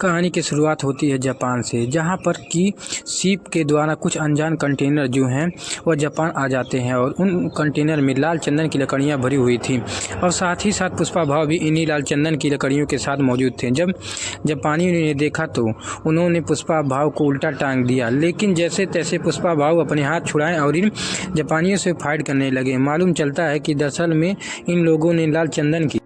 कहानी की शुरुआत होती है जापान से, जहां पर कि शिप के द्वारा कुछ अनजान कंटेनर जो हैं वह जापान आ जाते हैं और उन कंटेनर में लाल चंदन की लकड़ियां भरी हुई थी और साथ ही साथ पुष्पा भाव भी इन्हीं लाल चंदन की लकड़ियों के साथ मौजूद थे। जब जापानियों ने देखा तो उन्होंने पुष्पा भाव को उल्टा टांग दिया, लेकिन जैसे तैसे पुष्पा भाव अपने हाथ छुड़ाएं और इन जापानियों से फाइट करने लगे। मालूम चलता है कि दरअसल में इन लोगों ने लाल चंदन की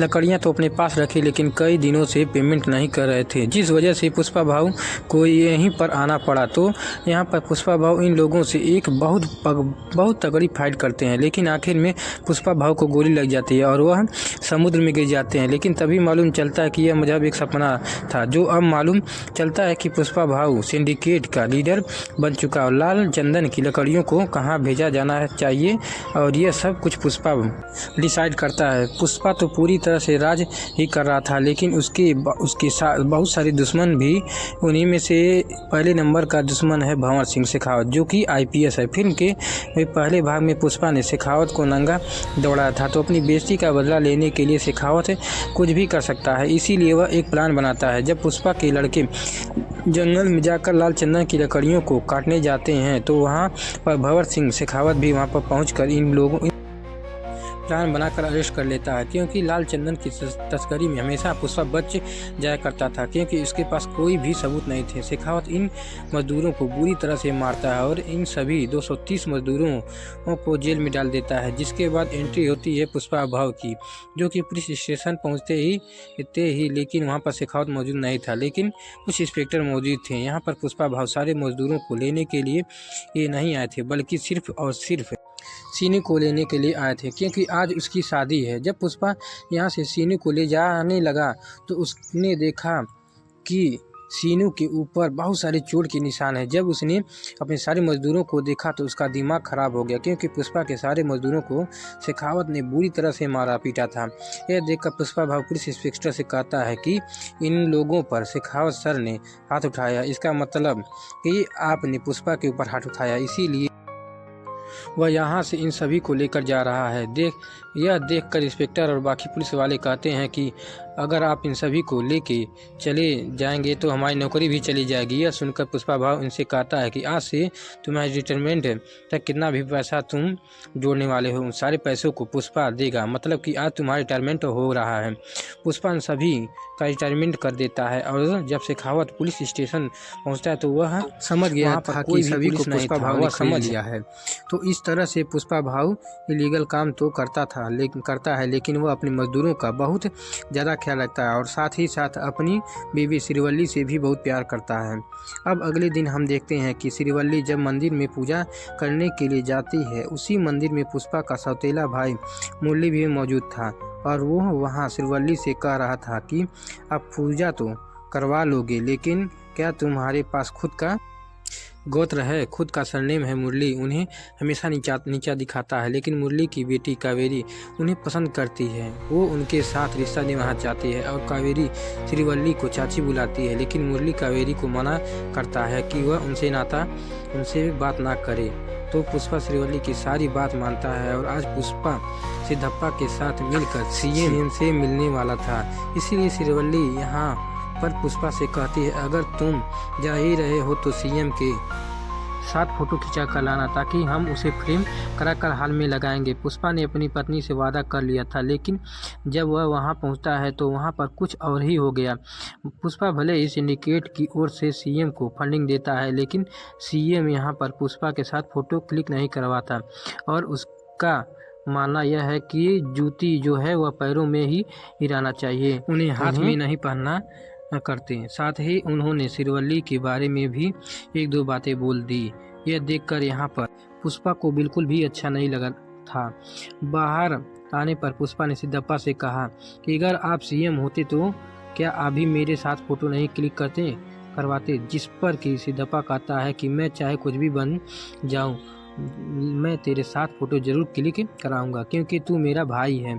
लकड़ियां तो अपने पास रखी, लेकिन कई दिनों से पेमेंट नहीं कर रहे थे, जिस वजह से पुष्पा भाव को यहीं पर आना पड़ा। तो यहाँ पर पुष्पा भाव इन लोगों से एक बहुत तगड़ी फाइट करते हैं, लेकिन आखिर में पुष्पा भाव को गोली लग जाती है और वह समुद्र में गिर जाते हैं। लेकिन तभी मालूम चलता है कि यह मजहब एक सपना था, जो अब मालूम चलता है कि पुष्पा भाव सिंडिकेट का लीडर बन चुका और लाल चंदन की लकड़ियों को कहाँ भेजा जाना चाहिए और यह सब कुछ पुष्पा डिसाइड करता है। पुष्पा तो पूरी तरह से राज ही कर रहा था, लेकिन उसके साथ बहुत सारे दुश्मन भी। उन्हीं में से पहले नंबर का दुश्मन है भंवर सिंह शेखावत, जो कि आईपीएस है। फिल्म के पहले भाग में पुष्पा ने शेखावत को नंगा दौड़ाया था, तो अपनी बेइज्जती का बदला लेने के लिए शेखावत कुछ भी कर सकता है, इसीलिए वह एक प्लान बनाता है। जब पुष्पा के लड़के जंगल में जाकर लाल चंदन की लकड़ियों को काटने जाते हैं तो वहाँ पर भंवर सिंह शेखावत भी वहाँ पर पहुँचकर इन लोगों प्लान बनाकर अरेस्ट कर लेता है, क्योंकि लाल चंदन की तस्करी में हमेशा पुष्पा बच जाया करता था, क्योंकि उसके पास कोई भी सबूत नहीं थे। शेखावत इन मजदूरों को बुरी तरह से मारता है और इन सभी 230 मजदूरों को जेल में डाल देता है, जिसके बाद एंट्री होती है पुष्पा भाव की, जो कि पुलिस स्टेशन पहुंचते ही लेकिन वहां पर शेखावत मौजूद नहीं था, लेकिन कुछ इंस्पेक्टर मौजूद थे। यहाँ पर पुष्पा भाव सारे मजदूरों को लेने के लिए ये नहीं आए थे, बल्कि सिर्फ और सिर्फ सीनू को लेने के लिए आए थे, क्योंकि आज उसकी शादी है। जब पुष्पा यहाँ से सीनू को ले जाने लगा तो उसने देखा कि सीनू के ऊपर बहुत सारे चोट के निशान हैं। जब उसने अपने सारे मजदूरों को देखा तो उसका दिमाग खराब हो गया, क्योंकि पुष्पा के सारे मजदूरों को शेखावत ने बुरी तरह से मारा पीटा था। यह देखकर पुष्पा भाव पुलिस इंस्पेक्टर से कहता है कि इन लोगों पर शेखावत सर ने हाथ उठाया, इसका मतलब कि आपने पुष्पा के ऊपर हाथ उठाया, इसीलिए वह यहाँ से इन सभी को लेकर जा रहा है। यह देखकर इंस्पेक्टर और बाकी पुलिस वाले कहते हैं कि अगर आप इन सभी को लेके चले जाएंगे तो हमारी नौकरी भी चली जाएगी। यह सुनकर पुष्पा भाव इनसे कहता है कि आज से तुम्हारी रिटायरमेंट तक कितना भी पैसा तुम जोड़ने वाले हो, उन सारे पैसों को पुष्पा देगा, मतलब कि आज तुम्हारा रिटायरमेंट हो रहा है। पुष्पा इन सभी का रिटायरमेंट कर देता है और जब शेखावत पुलिस स्टेशन पहुँचता है तो वह समझ गया था कि सभी को पुष्पा भाव ने समझ लिया है। तो इस तरह से पुष्पा भाव इलीगल काम तो करता है, लेकिन वह अपने मजदूरों का बहुत ज़्यादा ख्याल रखता है और साथ ही साथ अपनी बीवी श्रीवल्ली से भी बहुत प्यार करता है। अब अगले दिन हम देखते हैं कि श्रीवल्ली जब मंदिर में पूजा करने के लिए जाती है, उसी मंदिर में पुष्पा का सौतेला भाई मुरली भी मौजूद था और वो वहाँ श्रीवल्ली से कह रहा था कि आप पूजा तो करवा लोगे, लेकिन क्या तुम्हारे पास खुद का गोत्र है, खुद का सरनेम है मुरली। उन्हें हमेशा नीचा दिखाता है, लेकिन मुरली की बेटी कावेरी उन्हें पसंद करती है, वो उनके साथ रिश्ता निभाना चाहती है और कावेरी श्रीवल्ली को चाची बुलाती है, लेकिन मुरली कावेरी को मना करता है कि वह उनसे बात ना करे। तो पुष्पा श्रीवल्ली की सारी बात मानता है और आज पुष्पा सिद्धप्पा के साथ मिलकर सीएम से मिलने वाला था, इसीलिए श्रीवल्ली यहाँ पर पुष्पा से कहती है अगर तुम जा ही रहे हो तो सीएम के साथ फोटो खिंचा कर लाना, ताकि हम उसे फ्रेम कराकर हाल में लगाएंगे। पुष्पा ने अपनी पत्नी से वादा कर लिया था, लेकिन जब वह वहां पहुंचता है तो वहां पर कुछ और ही हो गया। पुष्पा भले ही सिंडिकेट की ओर से सीएम को फंडिंग देता है, लेकिन सीएम यहां पर पुष्पा के साथ फोटो क्लिक नहीं करवाता और उसका मानना यह है कि जूती जो है वह पैरों में ही गिराना चाहिए, उन्हें हाथ में नहीं पहनना करते हैं। साथ ही उन्होंने श्रीवल्ली के बारे में भी एक दो बातें बोल दी। यह देखकर यहाँ पर पुष्पा को बिल्कुल भी अच्छा नहीं लगा था। बाहर आने पर पुष्पा ने सिद्धप्पा से कहा कि अगर आप सीएम होते तो क्या आप भी मेरे साथ फोटो नहीं क्लिक करवाते, जिस पर कि सिद्धप्पा कहता है कि मैं चाहे कुछ भी बन जाऊं, मैं तेरे साथ फ़ोटो ज़रूर क्लिक कराऊंगा क्योंकि तू मेरा भाई है।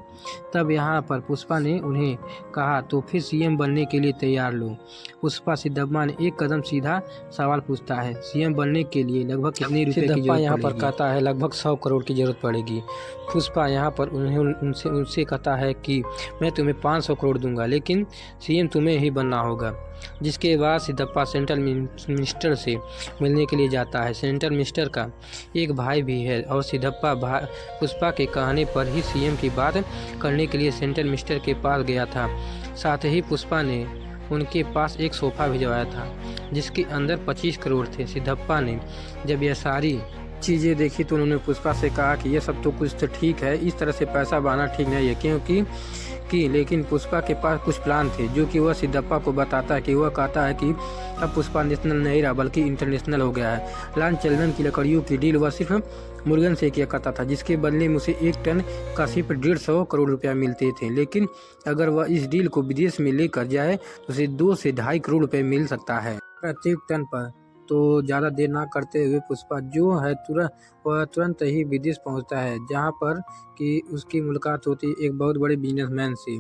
तब यहाँ पर पुष्पा ने उन्हें कहा, तो फिर सीएम बनने के लिए तैयार लो। पुष्पा सिद्धप्पा ने एक कदम सीधा सवाल पूछता है, सीएम बनने के लिए लगभग कितने रुपए की जरूरत पड़ेगी? यहाँ पर कहता है लगभग 100 करोड़ की जरूरत पड़ेगी। पुष्पा यहाँ पर उनसे कहता है कि मैं तुम्हें 500 करोड़ दूंगा, लेकिन सीएम तुम्हें ही बनना होगा। जिसके बाद सिद्धप्पा सेंट्रल मिनिस्टर से मिलने के लिए जाता है। सेंट्रल मिनिस्टर का एक भाई भी है और सिद्धप्पा पुष्पा के कहने पर ही सीएम की बात करने के लिए सेंट्रल मिनिस्टर के पास गया था। साथ ही पुष्पा ने उनके पास एक सोफ़ा भिजवाया था जिसके अंदर 25 करोड़ थे। सिद्धप्पा ने जब यह सारी चीज़ें देखी तो उन्होंने पुष्पा से कहा कि ये सब तो कुछ तो ठीक है, इस तरह से पैसा बहाना ठीक नहीं है क्योंकि लेकिन पुष्पा के पास कुछ प्लान थे जो कि वह सिद्धप्पा को बताता है कि वह कहता है कि अब पुष्पा नेशनल नहीं रहा बल्कि इंटरनेशनल हो गया है। लाल चंदन की लकड़ियों की डील वह सिर्फ मुर्गन से किया करता था जिसके बदले में उसे 1 टन का सिर्फ 150 करोड़ रुपया मिलते थे, लेकिन अगर वह इस डील को विदेश में लेकर जाए तो उसे 2 से 2.5 करोड़ रुपये मिल सकता है प्रत्येक टन पर। तो ज़्यादा देर ना करते हुए पुष्पा जो है तुरंत ही विदेश पहुंचता है जहां पर कि उसकी मुलाकात होती है एक बहुत बड़े बिजनेसमैन से।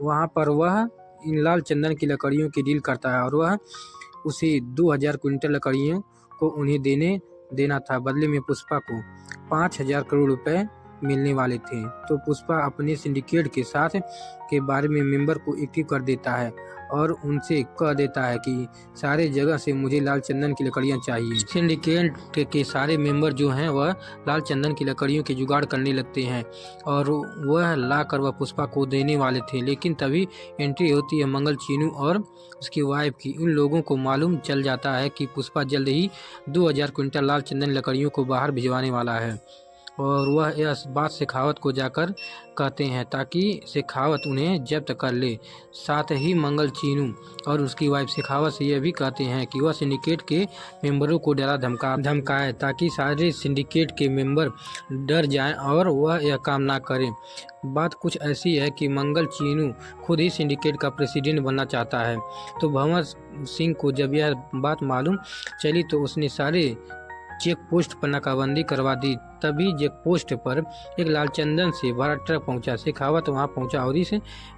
वहां पर वह इन लाल चंदन की लकड़ियों की डील करता है और वह उसे 2000 क्विंटल लकड़ियों को उन्हें देना था। बदले में पुष्पा को 5000 करोड़ रुपए मिलने वाले थे। तो पुष्पा अपने सिंडिकेट के साथ के बारे में मेंबर को एक्टिव कर देता है और उनसे कह देता है कि सारे जगह से मुझे लाल चंदन की लकड़ियां चाहिए। सिंडिकेट के सारे मेंबर जो हैं वह लाल चंदन की लकड़ियों के जुगाड़ करने लगते हैं और वह लाकर वह पुष्पा को देने वाले थे, लेकिन तभी एंट्री होती है मंगल चीनू और उसकी वाइफ की। उन लोगों को मालूम चल जाता है कि पुष्पा जल्द ही 2000 क्विंटल लाल चंदन लकड़ियों को बाहर भिजवाने वाला है और वह इस बात शेखावत को जाकर कहते हैं ताकि शेखावत उन्हें जब्त कर ले। साथ ही मंगल चीनू और उसकी वाइफ शेखावत से यह भी कहते हैं कि वह सिंडिकेट के मेंबरों को डरा धमकाए ताकि सारे सिंडिकेट के मेंबर डर जाएं और वह यह काम ना करें। बात कुछ ऐसी है कि मंगल चीनू खुद ही सिंडिकेट का प्रेसिडेंट बनना चाहता है। तो भंवर सिंह को जब यह बात मालूम चली तो उसने सारे चेक पोस्ट पर नाकाबंदी करवा दी। तभी चेक पोस्ट पर एक लाल चंदन से भरा ट्रक पहुंचा। शेखावत वहां पहुंचा और इस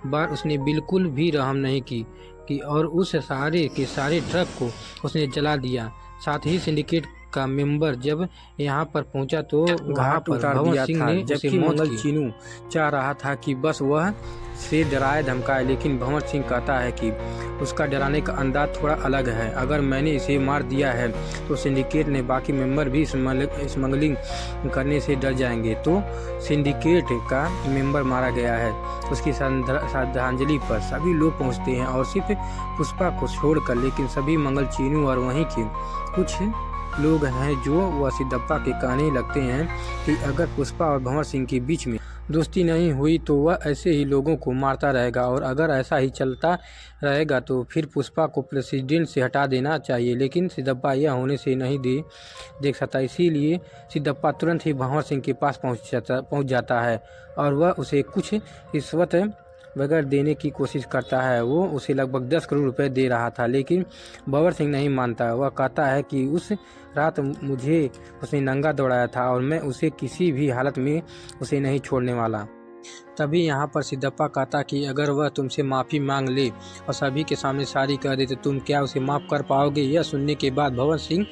बार उसने बिल्कुल भी रहम नहीं की और उस सारे के सारे ट्रक को उसने जला दिया। साथ ही सिंडिकेट का मेंबर जब यहां पर पहुंचा तो घाट उतार दिया था, जबकि मंगल चीनू चाह रहा था कि बस वह से डराए धमकाए, लेकिन भंवर सिंह कहता है कि उसका डराने का अंदाज थोड़ा अलग है। अगर मैंने इसे मार दिया है तो सिंडिकेट ने बाकी मेंबर भी स्मगलिंग करने से डर जाएंगे। तो सिंडिकेट का मेंबर मारा गया है। उसकी श्रद्धांजलि पर सभी लोग पहुंचते हैं और सिर्फ पुष्पा को छोड़कर, लेकिन सभी मंगल चीनू और वहीं के कुछ लोग हैं जो वह सिद्धप्पा के कहने लगते हैं कि अगर पुष्पा और भंवर सिंह के बीच में दोस्ती नहीं हुई तो वह ऐसे ही लोगों को मारता रहेगा और अगर ऐसा ही चलता रहेगा तो फिर पुष्पा को प्रेसिडेंट से हटा देना चाहिए। लेकिन सिद्धप्पा यह होने से नहीं देख सकता, इसीलिए सिद्धप्पा तुरंत ही भंवर सिंह के पास पहुंच जाता है और वह उसे कुछ रिश्वत बगैर देने की कोशिश करता है। वो उसे लगभग 10 करोड़ रुपए दे रहा था, लेकिन भंवर सिंह नहीं मानता। वह कहता है कि उस रात मुझे उसने नंगा दौड़ाया था और मैं उसे किसी भी हालत में उसे नहीं छोड़ने वाला। तभी यहाँ पर सिद्धप्पा कहता कि अगर वह तुमसे माफ़ी मांग ले और सभी के सामने सारी कह दे तो तुम क्या उसे माफ़ कर पाओगे? यह सुनने के बाद भंवर सिंह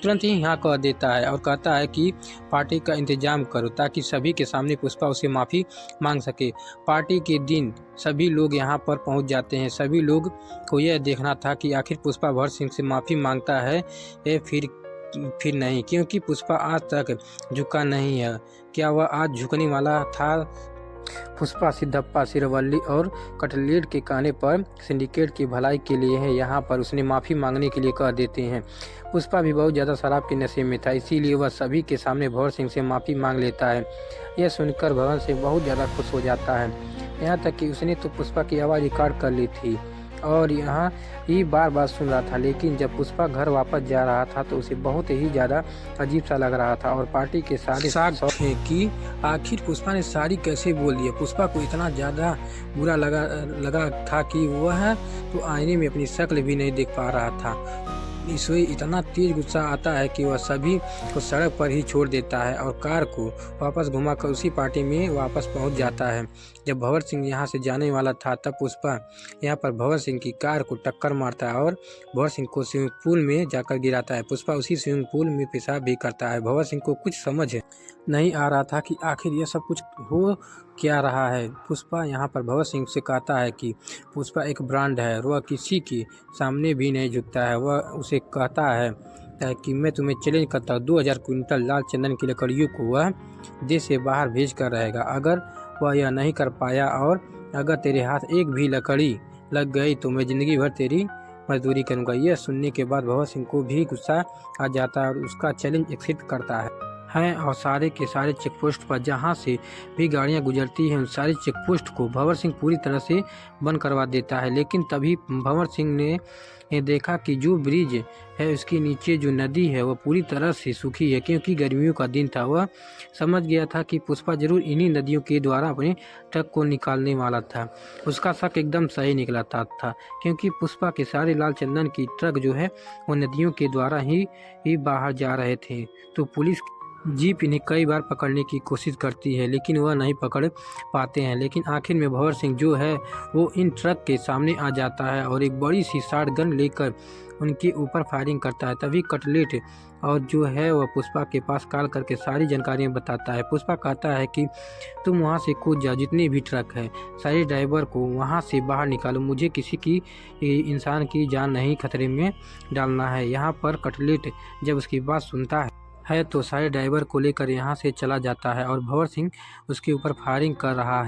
तुरंत ही यहाँ कह देता है और कहता है कि पार्टी का इंतजाम करो ताकि सभी के सामने पुष्पा उसे माफ़ी मांग सके। पार्टी के दिन सभी लोग यहाँ पर पहुँच जाते हैं। सभी लोग को यह देखना था कि आखिर पुष्पा भंवर सिंह से माफ़ी मांगता है या फिर नहीं, क्योंकि पुष्पा आज तक झुका नहीं है। क्या वह आज झुकने वाला था? पुष्पा सिद्धप्पा सिरवल्ली और कटलेट के कहने पर सिंडिकेट की भलाई के लिए है, यहाँ पर उसने माफ़ी मांगने के लिए कह देते हैं। पुष्पा भी बहुत ज़्यादा शराब के नशे में था, इसीलिए वह सभी के सामने भंवर सिंह से माफ़ी मांग लेता है। यह सुनकर भंवर सिंह बहुत ज़्यादा खुश हो जाता है, यहाँ तक कि उसने तो पुष्पा की आवाज़ रिकॉर्ड कर ली थी और यहाँ ही बार सुन रहा था। लेकिन जब पुष्पा घर वापस जा रहा था तो उसे बहुत ही ज़्यादा अजीब सा लग रहा था और पार्टी के सारे सोचने कि आखिर पुष्पा ने सारी कैसे बोल दिया। पुष्पा को इतना ज़्यादा बुरा लगा था कि वह तो आईने में अपनी शक्ल भी नहीं देख पा रहा था। इसे इतना तेज गुस्सा आता है कि वह सभी को सड़क पर ही छोड़ देता है और कार को वापस घुमाकर उसी पार्टी में वापस पहुंच जाता है। जब भंवर सिंह यहां से जाने वाला था तब पुष्पा यहां पर भंवर सिंह की कार को टक्कर मारता है और भंवर सिंह को स्विमिंग पूल में जाकर गिराता है। पुष्पा उसी स्विमिंग पूल में पेशाब भी करता है। भंवर सिंह को कुछ समझ नहीं आ रहा था कि आखिर यह सब कुछ हो क्या रहा है। पुष्पा यहाँ पर भंवर सिंह से कहता है कि पुष्पा एक ब्रांड है, वह किसी के सामने भी नहीं झुकता है। वह उसे कहता है कि मैं तुम्हें चैलेंज करता हूँ, 2000 क्विंटल लाल चंदन की लकड़ियों को वह देश से बाहर भेज कर रहेगा। अगर वह यह नहीं कर पाया और अगर तेरे हाथ एक भी लकड़ी लग गई तो मैं ज़िंदगी भर तेरी मजदूरी करूँगा। यह सुनने के बाद भंवर सिंह को भी गुस्सा आ जाता है और उसका चैलेंज एक्सेप्ट करता है और सारे के सारे चेक पोस्ट पर जहाँ से भी गाड़ियाँ गुजरती हैं उन सारे चेक पोस्ट को भंवर सिंह पूरी तरह से बंद करवा देता है। लेकिन तभी भंवर सिंह ने देखा कि जो ब्रिज है उसके नीचे जो नदी है वह पूरी तरह से सूखी है, क्योंकि गर्मियों का दिन था। वह समझ गया था कि पुष्पा जरूर इन्हीं नदियों के द्वारा अपने ट्रक को निकालने वाला था। उसका शक एकदम सही निकला था क्योंकि पुष्पा के सारे लाल चंदन की ट्रक जो है वो नदियों के द्वारा ही बाहर जा रहे थे। तो पुलिस जीप इन्हें कई बार पकड़ने की कोशिश करती है लेकिन वह नहीं पकड़ पाते हैं। लेकिन आखिर में भंवर सिंह जो है वो इन ट्रक के सामने आ जाता है और एक बड़ी सी शॉट गन लेकर उनके ऊपर फायरिंग करता है। तभी कटलेट और जो है वह पुष्पा के पास कॉल करके सारी जानकारियाँ बताता है। पुष्पा कहता है कि तुम वहाँ से कूद जाओ, जितने भी ट्रक है सारे ड्राइवर को वहाँ से बाहर निकालो, मुझे किसी की इंसान की जान नहीं खतरे में डालना है। यहाँ पर कटलेट जब उसकी बात सुनता है तो सारे ड्राइवर को लेकर यहाँ से चला जाता है और भंवर सिंह उसके ऊपर फायरिंग कर रहा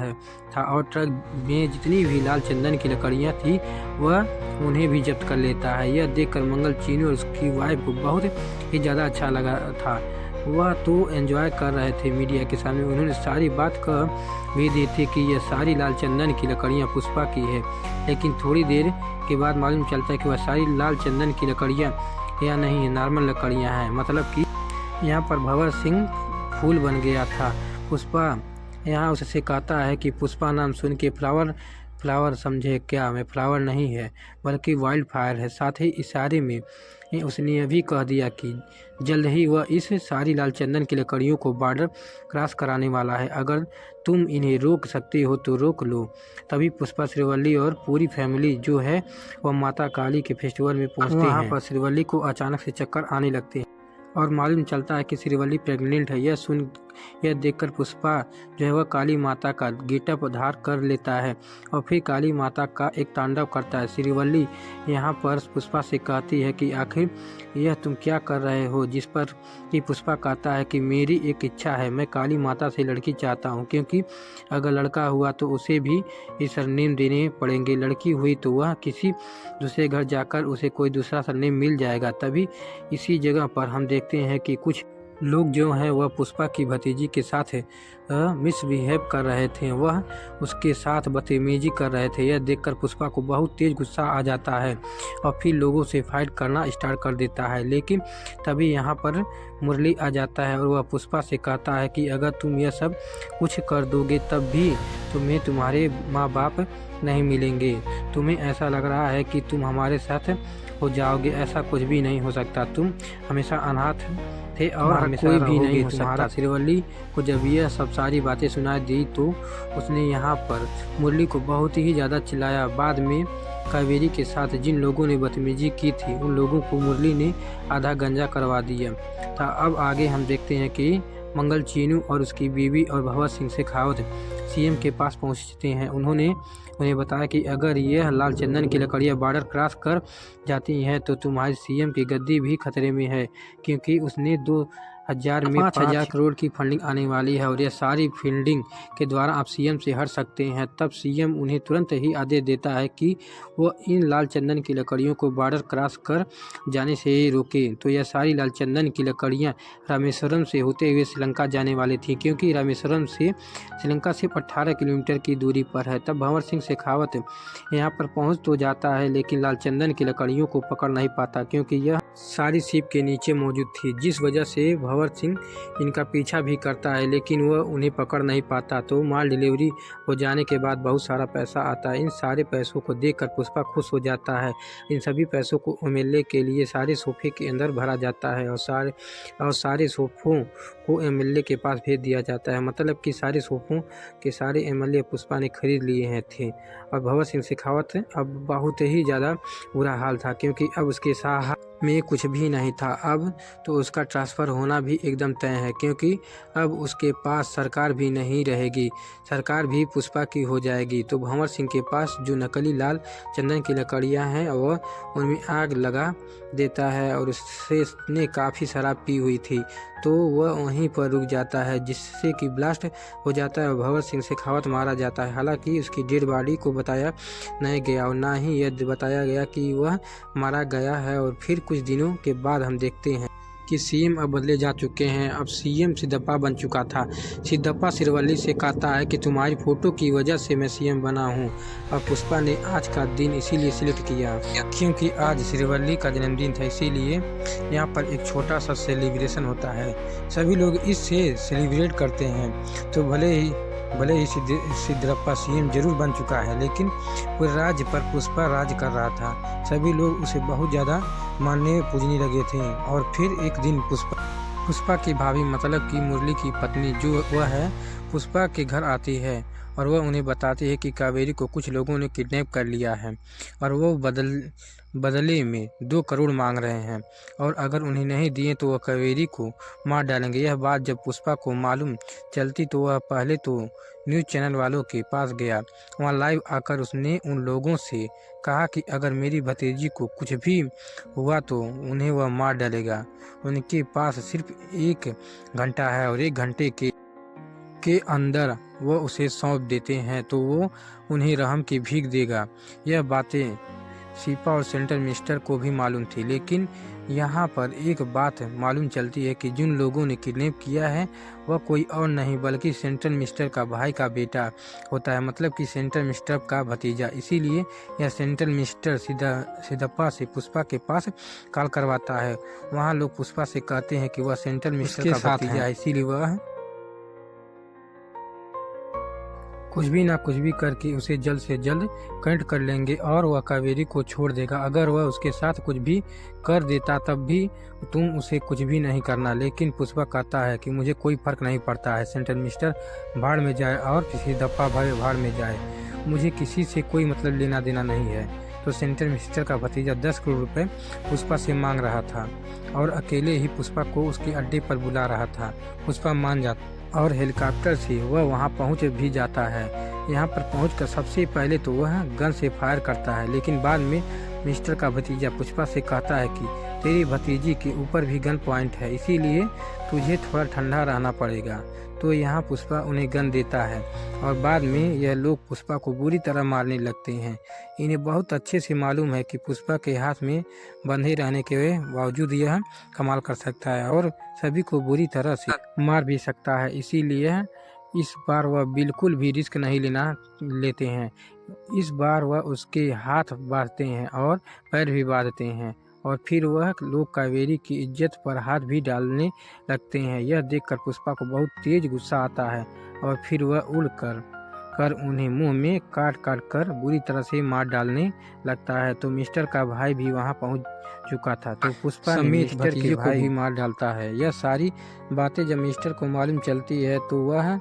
था और ट्रक में जितनी भी लाल चंदन की लकड़ियाँ थी वह उन्हें भी जब्त कर लेता है। यह देखकर मंगल चीनू और उसकी वाइफ को बहुत ही ज़्यादा अच्छा लगा था। वह तो एंजॉय कर रहे थे मीडिया के सामने। उन्होंने सारी बात कह भी दी थी कि यह सारी लाल चंदन की लकड़ियाँ पुष्पा की है, लेकिन थोड़ी देर के बाद मालूम चलता है कि वह सारी लाल चंदन की लकड़ियाँ या नहीं नॉर्मल लकड़ियाँ हैं, मतलब कि यहाँ पर भंवर सिंह फूल बन गया था। पुष्पा यहाँ उससे कहता है कि पुष्पा नाम सुन के फ्लावर समझे क्या, मैं फ्लावर नहीं है बल्कि वाइल्ड फायर है। साथ ही इशारे में उसने यह भी कह दिया कि जल्द ही वह इस सारी लाल चंदन की लकड़ियों को बॉर्डर क्रॉस कराने वाला है। अगर तुम इन्हें रोक सकते हो तो रोक लो। तभी पुष्पा श्रीवल्ली और पूरी फैमिली जो है वह माता काली के फेस्टिवल में पहुँचते हैं। वहाँ पर श्रीवल्ली को अचानक से चक्कर आने लगते हैं और मालूम चलता है कि श्रीवल्ली प्रेग्नेंट है। यह देखकर पुष्पा जो है वह काली माता का गेटअप धार कर लेता है और फिर काली माता का एक तांडव करता है। श्रीवल्ली यहाँ पर पुष्पा से कहती है कि आखिर यह तुम क्या कर रहे हो, जिस पर कि पुष्पा कहता है कि मेरी एक इच्छा है, मैं काली माता से लड़की चाहता हूँ, क्योंकि अगर लड़का हुआ तो उसे भी ये सरनेम देने पड़ेंगे, लड़की हुई तो वह किसी दूसरे घर जाकर उसे कोई दूसरा सरनेम मिल जाएगा। तभी इसी जगह पर हम देखते हैं कि कुछ लोग जो हैं वह पुष्पा की भतीजी के साथ मिसबिहेव कर रहे थे, वह उसके साथ बदतमीजी कर रहे थे। यह देखकर पुष्पा को बहुत तेज गुस्सा आ जाता है और फिर लोगों से फाइट करना स्टार्ट कर देता है। लेकिन तभी यहाँ पर मुरली आ जाता है और वह पुष्पा से कहता है कि अगर तुम यह सब कुछ कर दोगे तब भी तुम्हें तुम्हारे माँ बाप नहीं मिलेंगे। तुम्हें ऐसा लग रहा है कि तुम हमारे साथ हो जाओगे, ऐसा कुछ भी नहीं हो सकता। तुम हमेशा अनाथ थे और हमेशा कोई भी नहीं हो सकता। श्रीवल्ली को जब यह सब सारी बातें सुनाई दी तो उसने यहाँ पर मुरली को बहुत ही ज़्यादा चिल्लाया। बाद में कावेरी के साथ जिन लोगों ने बदतमीजी की थी उन लोगों को मुरली ने आधा गंजा करवा दिया था। अब आगे हम देखते हैं कि मंगल चीनू और उसकी बीवी और भंवर सिंह शेखावत सीएम के पास पहुंचते हैं। उन्होंने उन्हें बताया कि अगर यह लाल चंदन की लकड़ियाँ बॉर्डर क्रॉस कर जाती हैं तो तुम्हारी सीएम की गद्दी भी खतरे में है, क्योंकि उसने 2000 में 5000 करोड़ की फंडिंग आने वाली है और यह सारी फंडिंग के द्वारा आप सीएम से हट सकते हैं। तब सीएम उन्हें तुरंत ही आदेश देता है कि वो इन लाल चंदन की लकड़ियों को बॉर्डर क्रॉस कर जाने से रोके। तो यह सारी लाल चंदन की लकड़ियाँ रामेश्वरम से होते हुए श्रीलंका जाने वाली थी, क्योंकि रामेश्वरम से श्रीलंका सिर्फ 18 किलोमीटर की दूरी पर है। तब भंवर सिंह शेखावत यहाँ पर पहुँच तो जाता है लेकिन लाल चंदन की लकड़ियों को पकड़ नहीं पाता, क्योंकि यह सारी शिप के नीचे मौजूद थी, जिस वजह से भंवर भंवर सिंह इनका पीछा भी करता है, लेकिन वह उन्हें पकड़ नहीं पाता। तो माल डिलीवरी हो जाने के बाद बहुत सारा पैसा आता है। इन सारे पैसों को देखकर पुष्पा खुश हो जाता है। इन सभी पैसों को एमएलए के लिए सारे सोफे के अंदर भरा जाता है और सारे सोफों को एमएलए के पास भेज दिया जाता है। मतलब कि सारे सोफों के सारे एमएलए पुष्पा ने खरीद लिए हैं थे। और भंवर सिंह शेखावत अब बहुत ही ज़्यादा बुरा हाल था, क्योंकि अब उसके साथ में कुछ भी नहीं था। अब तो उसका ट्रांसफ़र होना भी एकदम तय है, क्योंकि अब उसके पास सरकार भी नहीं रहेगी, सरकार भी पुष्पा की हो जाएगी। तो भंवर सिंह के पास जो नकली लाल चंदन की लकड़ियां हैं वह उनमें आग लगा देता है, और उसने काफ़ी शराब पी हुई थी, तो वह वहीं पर रुक जाता है, जिससे कि ब्लास्ट हो जाता है और भंवर सिंह शेखावत मारा जाता है। हालांकि उसकी डेड बॉडी को बताया नहीं गया और ना ही यह बताया गया कि वह मारा गया है। और फिर कुछ दिनों के बाद हम देखते हैं कि सीएम अब बदले जा चुके हैं। अब सीएम सिद्धप्पा बन चुका था। सिद्धप्पा सिरवली से कहता है कि तुम्हारी फोटो की वजह से मैं सीएम बना हूं। अब पुष्पा ने आज का दिन इसीलिए सिलेक्ट किया क्योंकि आज सिरवली का जन्मदिन था, इसीलिए यहाँ पर एक छोटा सा सेलिब्रेशन होता है। सभी लोग इससे सेलिब्रेट करते हैं। तो भले ही सिद्धप्पा सीएम जरूर बन चुका है, लेकिन पूरे राज्य पर पुष्पा राज कर रहा था। सभी लोग उसे बहुत ज़्यादा मानने पूजने लगे थे। और फिर एक दिन पुष्पा की भाभी मतलब कि मुरली की पत्नी जो वह है पुष्पा के घर आती है और वह उन्हें बताती है कि कावेरी को कुछ लोगों ने किडनैप कर लिया है और वो बदले में 2 करोड़ मांग रहे हैं, और अगर उन्हें नहीं दिए तो वह कावेरी को मार डालेंगे। यह बात जब पुष्पा को मालूम चलती तो वह पहले तो न्यूज़ चैनल वालों के पास गया। वहाँ लाइव आकर उसने उन लोगों से कहा कि अगर मेरी भतीजी को कुछ भी हुआ तो उन्हें वह मार डालेगा। उनके पास सिर्फ 1 घंटा है और 1 घंटे के अंदर वह उसे सौंप देते हैं तो वो उन्हें रहम की भीख देगा। यह बातें शिपा और सेंट्रल मिनिस्टर को भी मालूम थी, लेकिन यहाँ पर एक बात मालूम चलती है कि जिन लोगों ने किडनैप किया है वह कोई और नहीं बल्कि सेंट्रल मिनिस्टर का भाई का बेटा होता है, मतलब कि सेंट्रल मिनिस्टर का भतीजा। इसीलिए यह सेंट्रल मिनिस्टर सिद्धप्पा से पुष्पा के पास कॉल करवाता है। वहाँ लोग पुष्पा से कहते हैं कि वह सेंट्रल मिनिस्टर का भतीजा है, इसीलिए वह कुछ भी ना कुछ भी करके उसे जल्द से जल्द कनेक्ट कर लेंगे और वह कावेरी को छोड़ देगा। अगर वह उसके साथ कुछ भी कर देता तब भी तुम उसे कुछ भी नहीं करना। लेकिन पुष्पा कहता है कि मुझे कोई फर्क नहीं पड़ता है, सेंट्रल मिनिस्टर भाड़ में जाए और सिद्धप्पा भाड़ में जाए, मुझे किसी से कोई मतलब लेना देना नहीं है। तो सेंट्रल मिनिस्टर का भतीजा 10 करोड़ रुपए पुष्पा से मांग रहा था और अकेले ही पुष्पा को उसके अड्डे पर बुला रहा था। पुष्पा मान जाता और हेलीकॉप्टर से वह वहां पहुंच भी जाता है। यहां पर पहुंचकर सबसे पहले तो वह गन से फायर करता है, लेकिन बाद में मिनिस्टर का भतीजा पुष्पा से कहता है कि तेरी भतीजी के ऊपर भी गन पॉइंट है, इसीलिए तुझे थोड़ा ठंडा रहना पड़ेगा। तो यहाँ पुष्पा उन्हें गन देता है और बाद में यह लोग पुष्पा को बुरी तरह मारने लगते हैं। इन्हें बहुत अच्छे से मालूम है कि पुष्पा के हाथ में बंधे रहने के बावजूद यह कमाल कर सकता है और सभी को बुरी तरह से मार भी सकता है। इसीलिए इस बार वह बिल्कुल भी रिस्क नहीं लेते हैं। इस बार वह उसके हाथ बांधते हैं और पैर भी बांधते हैं और फिर वह लोग कावेरी की इज्जत पर हाथ भी डालने लगते हैं। यह देखकर पुष्पा को बहुत तेज गुस्सा आता है और फिर वह उड़ कर उन्हें मुंह में काट कर बुरी तरह से मार डालने लगता है। तो मिस्टर का भाई भी वहां पहुंच चुका था, तो पुष्पा ने मिस्टर के भाई भी मार डालता है। यह सारी बातें जब मिस्टर को मालूम चलती है तो वह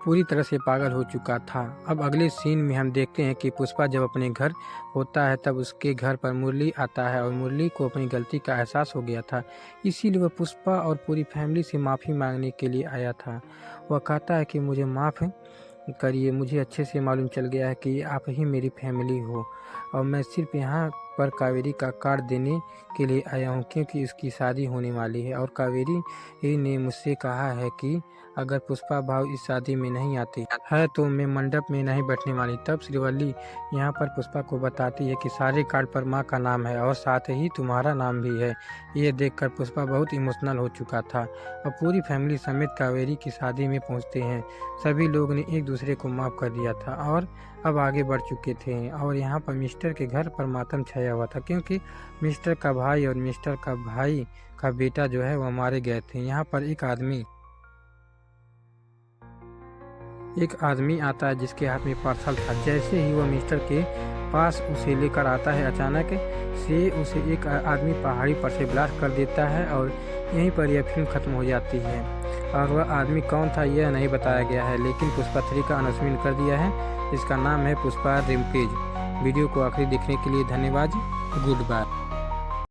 पूरी तरह से पागल हो चुका था। अब अगले सीन में हम देखते हैं कि पुष्पा जब अपने घर होता है तब उसके घर पर मुरली आता है और मुरली को अपनी गलती का एहसास हो गया था, इसीलिए वह पुष्पा और पूरी फैमिली से माफ़ी मांगने के लिए आया था। वह कहता है कि मुझे माफ़ करिए, मुझे अच्छे से मालूम चल गया है कि आप ही मेरी फैमिली हो और मैं सिर्फ यहाँ पर कावेरी का कार्ड देने के लिए आया हूँ क्योंकि उसकी शादी होने वाली है और कावेरी ने मुझसे कहा है कि अगर पुष्पा भाव इस शादी में नहीं आती है तो मैं मंडप में नहीं बैठने वाली। तब श्रीवल्ली यहाँ पर पुष्पा को बताती है कि सारे कार्ड पर माँ का नाम है और साथ ही तुम्हारा नाम भी है। ये देखकर पुष्पा बहुत इमोशनल हो चुका था और पूरी फैमिली समेत कावेरी की शादी में पहुँचते हैं। सभी लोग ने एक दूसरे को माफ़ कर दिया था और अब आगे बढ़ चुके थे और यहाँ पर मिस्टर के घर पर मातम छाया हुआ था, क्योंकि मिस्टर का भाई और मिस्टर का भाई का बेटा जो है वह मारे गए थे। यहाँ पर एक आदमी आता है जिसके हाथ में पार्सल था। जैसे ही वह मिस्टर के पास उसे लेकर आता है, अचानक से उसे एक आदमी पहाड़ी पर से ब्लास्ट कर देता है और यहीं पर यह फिल्म खत्म हो जाती है। और वह आदमी कौन था यह नहीं बताया गया है, लेकिन पुष्पा 3 का अनाउंसमेंट कर दिया है। इसका नाम है पुष्पा रेम्पेज। वीडियो को आखिरी देखने के लिए धन्यवाद। Good bye.